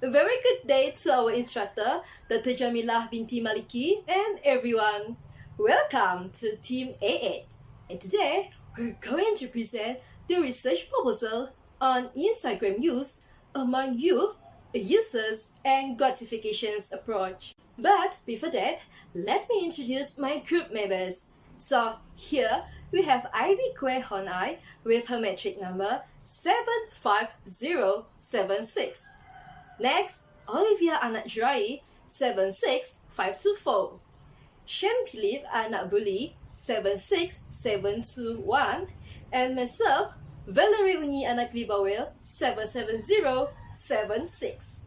A very good day to our instructor, Dr. Jamilah binti Maliki, and everyone. Welcome to Team A8. And today, we're going to present the research proposal on Instagram use among youth, users, and gratifications approach. But before that, let me introduce my group members. So here we have Ivy Kwe Honai with her metric number 75076. Next, Olivia Anajrai 76524. Shen Philip Anabuli 76721. And myself, Valerie Uni Anaklibawel 77076.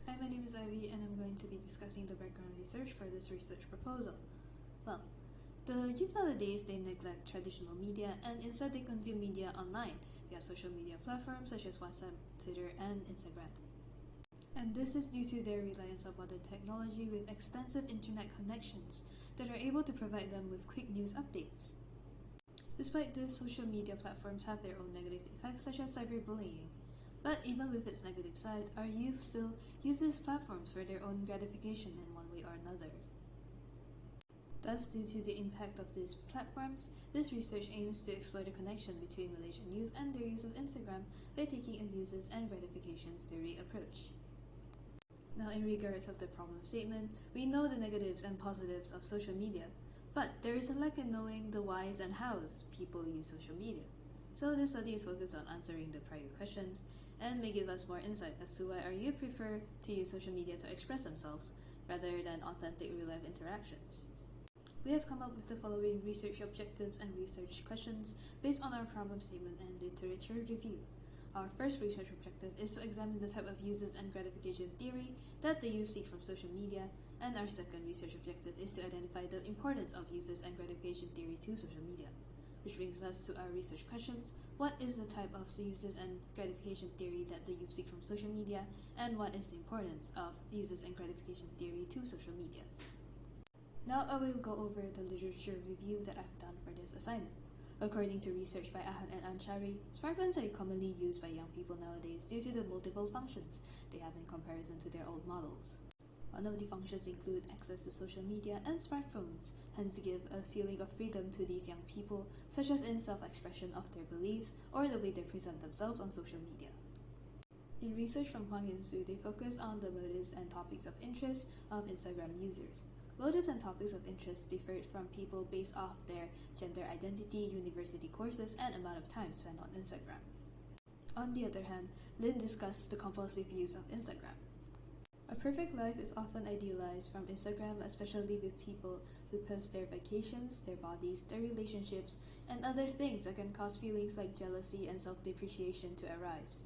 Hi, my name is Ivy and I'm going to be discussing the background research for this research proposal. Well, the youth nowadays, they neglect traditional media and instead they consume media online via social media platforms such as WhatsApp, Twitter, and Instagram. And this is due to their reliance on modern technology with extensive internet connections that are able to provide them with quick news updates. Despite this, social media platforms have their own negative effects such as cyberbullying. But even with its negative side, our youth still use these platforms for their own gratification in one way or another. Thus, due to the impact of these platforms, this research aims to explore the connection between Malaysian youth and their use of Instagram by taking a uses and gratifications theory approach. Now, in regards of the problem statement, we know the negatives and positives of social media, but there is a lack in knowing the whys and hows people use social media. So this study is focused on answering the prior questions and may give us more insight as to why our youth prefer to use social media to express themselves rather than authentic real-life interactions. We have come up with the following research objectives and research questions based on our problem statement and literature review. Our first research objective is to examine the type of uses and gratification theory that the youth seek from social media, and our second research objective is to identify the importance of uses and gratification theory to social media. Which brings us to our research questions. What is the type of uses and gratification theory that the youth seek from social media, and what is the importance of uses and gratification theory to social media? Now I will go over the literature review that I've done for this assignment. According to research by Ahad and Anshari, smartphones are commonly used by young people nowadays due to the multiple functions they have in comparison to their old models. One of the functions include access to social media and smartphones, hence give a feeling of freedom to these young people, such as in self-expression of their beliefs or the way they present themselves on social media. In research from Huang and Su, they focus on the motives and topics of interest of Instagram users. Motives and topics of interest differed from people based off their gender identity, university courses, and amount of time spent on Instagram. On the other hand, Lin discussed the compulsive use of Instagram. A perfect life is often idealized from Instagram, especially with people who post their vacations, their bodies, their relationships, and other things that can cause feelings like jealousy and self-depreciation to arise.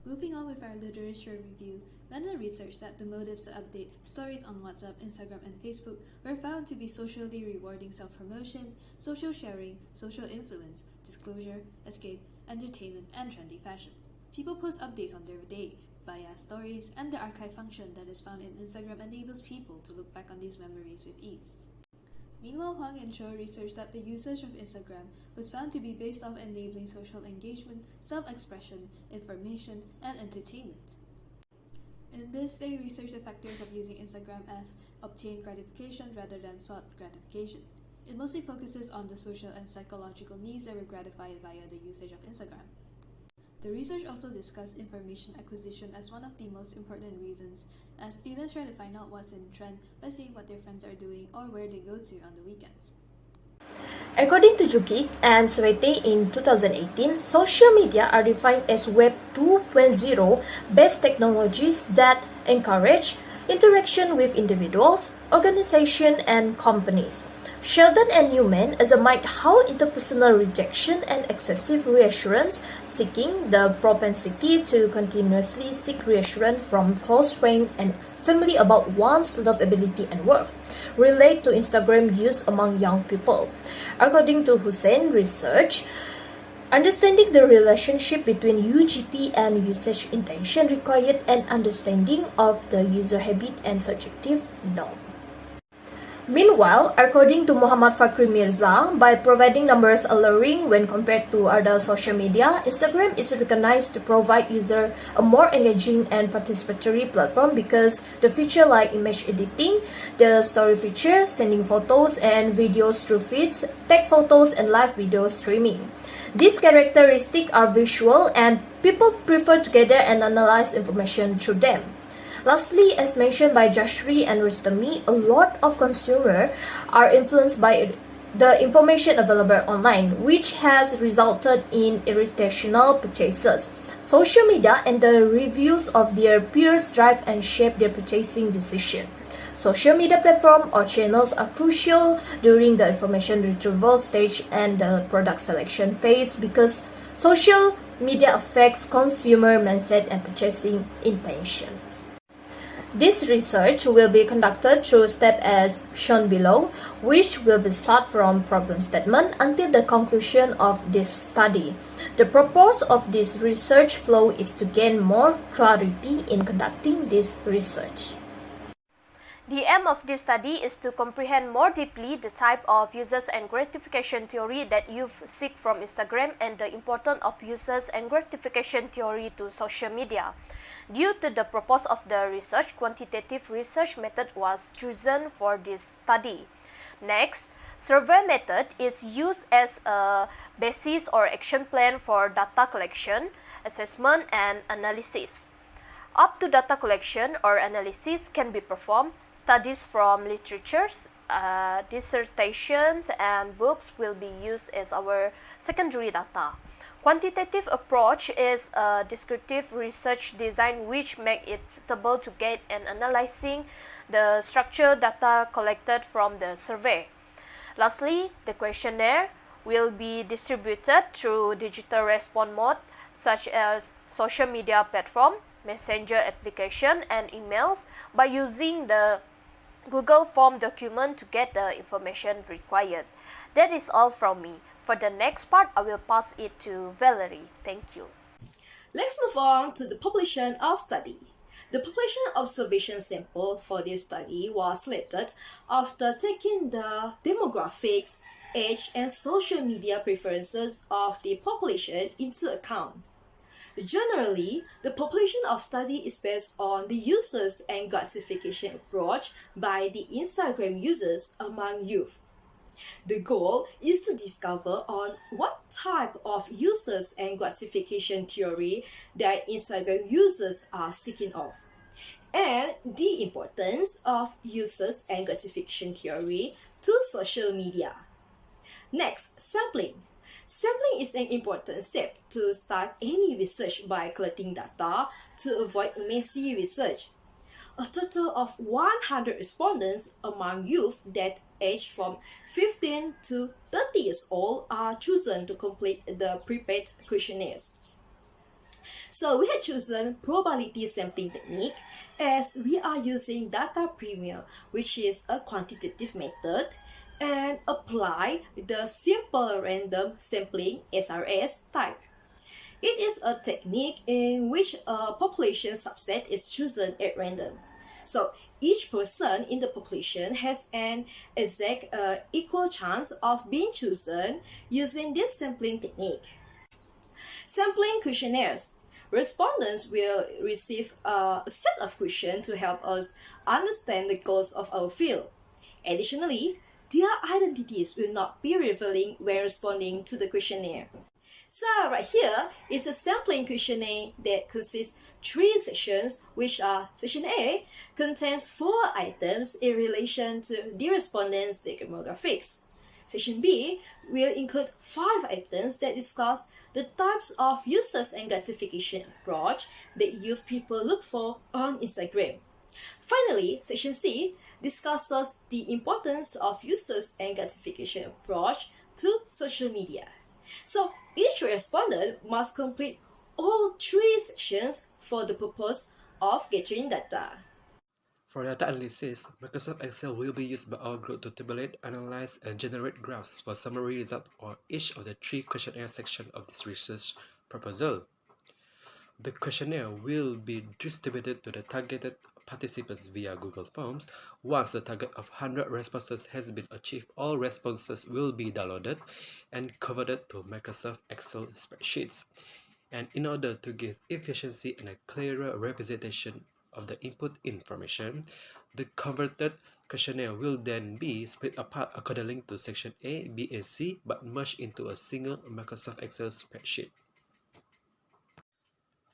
Moving on with our literature review, Mendel researched that the motives to update stories on WhatsApp, Instagram, and Facebook were found to be socially rewarding self-promotion, social sharing, social influence, disclosure, escape, entertainment, and trendy fashion. People post updates on their day via stories, and the archive function that is found in Instagram enables people to look back on these memories with ease. Meanwhile, Huang and Cho researched that the usage of Instagram was found to be based on enabling social engagement, self-expression, information, and entertainment. In this, they researched the factors of using Instagram as obtained gratification rather than sought gratification. It mostly focuses on the social and psychological needs that were gratified via the usage of Instagram. The research also discussed information acquisition as one of the most important reasons, as students try to find out what's in trend by seeing what their friends are doing or where they go to on the weekends. According to Jukic and Swete in 2018, social media are defined as Web 2.0 based technologies that encourage interaction with individuals, organizations, and companies. Sheldon and Newman examined how interpersonal rejection and excessive reassurance seeking, the propensity to continuously seek reassurance from close friends and family about one's lovability and worth, relate to Instagram use among young people. According to Hussein research, understanding the relationship between UGT and usage intention required an understanding of the user habit and subjective norm. Meanwhile, according to Muhammad Fakri Mirza, by providing numbers alluring when compared to other social media, Instagram is recognized to provide users a more engaging and participatory platform because the feature like image editing, the story feature, sending photos and videos through feeds, tag photos and live video streaming. These characteristics are visual and people prefer to gather and analyze information through them. Lastly, as mentioned by Jashri and Rustami, a lot of consumers are influenced by the information available online, which has resulted in irrational purchases. Social media and the reviews of their peers drive and shape their purchasing decision. Social media platforms or channels are crucial during the information retrieval stage and the product selection phase because social media affects consumer mindset and purchasing intentions. This research will be conducted through steps as shown below, which will be start from problem statement until the conclusion of this study. The purpose of this research flow is to gain more clarity in conducting this research. The aim of this study is to comprehend more deeply the type of users and gratification theory that you seek from Instagram and the importance of users and gratification theory to social media. Due to the purpose of the research, quantitative research method was chosen for this study. Next, survey method is used as a basis or action plan for data collection, assessment, and analysis. Up to data collection or analysis can be performed, studies from literatures, dissertations, and books will be used as our secondary data. Quantitative approach is a descriptive research design which makes it suitable to get and analyzing the structured data collected from the survey. Lastly, the questionnaire will be distributed through digital response mode such as social media platform, messenger application, and emails by using the Google Form document to get the information required. That is all from me. For the next part, I will pass it to Valerie. Thank you. Let's move on to the population of study. The population observation sample for this study was selected after taking the demographics, age, and social media preferences of the population into account. Generally, the population of study is based on the users and gratification approach by the Instagram users among youth. The goal is to discover on what type of users and gratification theory that Instagram users are seeking of, and the importance of users and gratification theory to social media. Next, sampling. Sampling is an important step to start any research by collecting data to avoid messy research. A total of 100 respondents among youth that age from 15 to 30 years old are chosen to complete the prepaid questionnaires. So we had chosen probability sampling technique as we are using data premium, which is a quantitative method, and apply the simple random sampling SRS type. It is a technique in which a population subset is chosen at random. So each person in the population has an exact equal chance of being chosen using this sampling technique. Sampling questionnaires. Respondents will receive a set of questions to help us understand the goals of our field. Additionally, their identities will not be revealing when responding to the questionnaire. So right here is the sampling questionnaire that consists 3 sections, which are section A contains 4 items in relation to the respondents' demographics. Section B will include 5 items that discuss the types of users and gratification approach that youth people look for on Instagram. Finally, section C discusses the importance of users and gratification approach to social media. So each respondent must complete all 3 sections for the purpose of gathering data. For data analysis, Microsoft Excel will be used by our group to tabulate, analyze, and generate graphs for summary results for each of the 3 questionnaire sections of this research proposal. The questionnaire will be distributed to the targeted participants via Google Forms. Once the target of 100 responses has been achieved, all responses will be downloaded and converted to Microsoft Excel spreadsheets. And in order to give efficiency and a clearer representation of the input information, the converted questionnaire will then be split apart according to section A, B, and C, but merged into a single Microsoft Excel spreadsheet.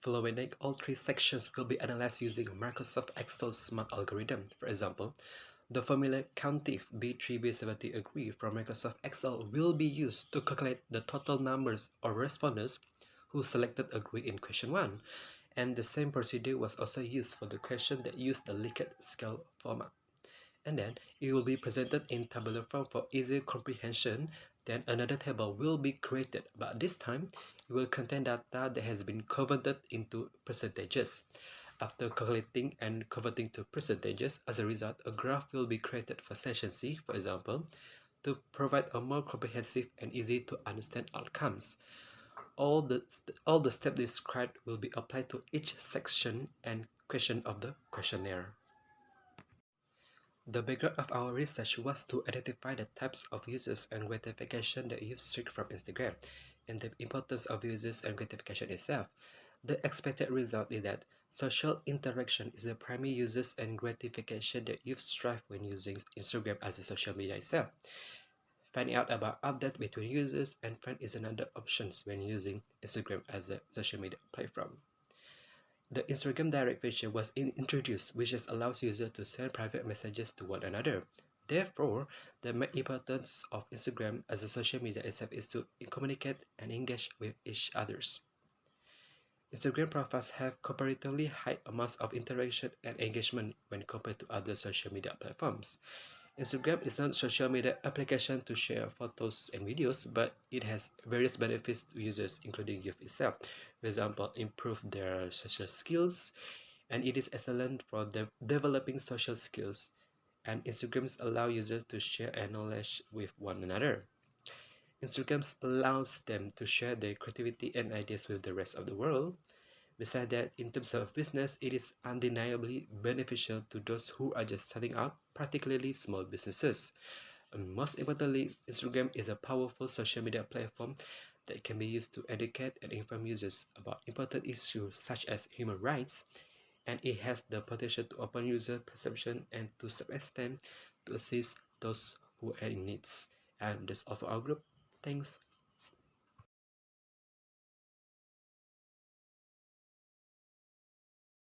Following, all three sections will be analyzed using Microsoft Excel Smart Algorithm. For example, the formula COUNTIF B3B70 agree from Microsoft Excel will be used to calculate the total numbers of respondents who selected agree in question 1, and the same procedure was also used for the question that used the Likert scale format. And then it will be presented in tabular form for easier comprehension. Then another table will be created, but this time it will contain data that has been converted into percentages. After calculating and converting to percentages, as a result, a graph will be created for section C, for example, to provide a more comprehensive and easy to understand outcomes. All the steps described will be applied to each section and question of the questionnaire. The background of our research was to identify the types of users and gratification that use streak from Instagram, and the importance of users and gratification itself. The expected result is that social interaction is the primary users and gratification that youth strive when using Instagram as a social media itself. Finding out about updates between users and friends is another option when using Instagram as a social media platform. The Instagram Direct feature was introduced, which just allows users to send private messages to one another. Therefore, the main importance of Instagram as a social media itself is to communicate and engage with each others. Instagram profiles have comparatively high amounts of interaction and engagement when compared to other social media platforms. Instagram is not a social media application to share photos and videos, but it has various benefits to users, including youth itself. For example, improve their social skills, and it is excellent for developing social skills. And Instagrams allow users to share and knowledge with one another. Instagrams allows them to share their creativity and ideas with the rest of the world. Besides that, in terms of business, it is undeniably beneficial to those who are just starting out, particularly small businesses. And most importantly, Instagram is a powerful social media platform that can be used to educate and inform users about important issues such as human rights, and it has the potential to open user perception and to some extent to assist those who are in needs. And that's all for our group. Thanks.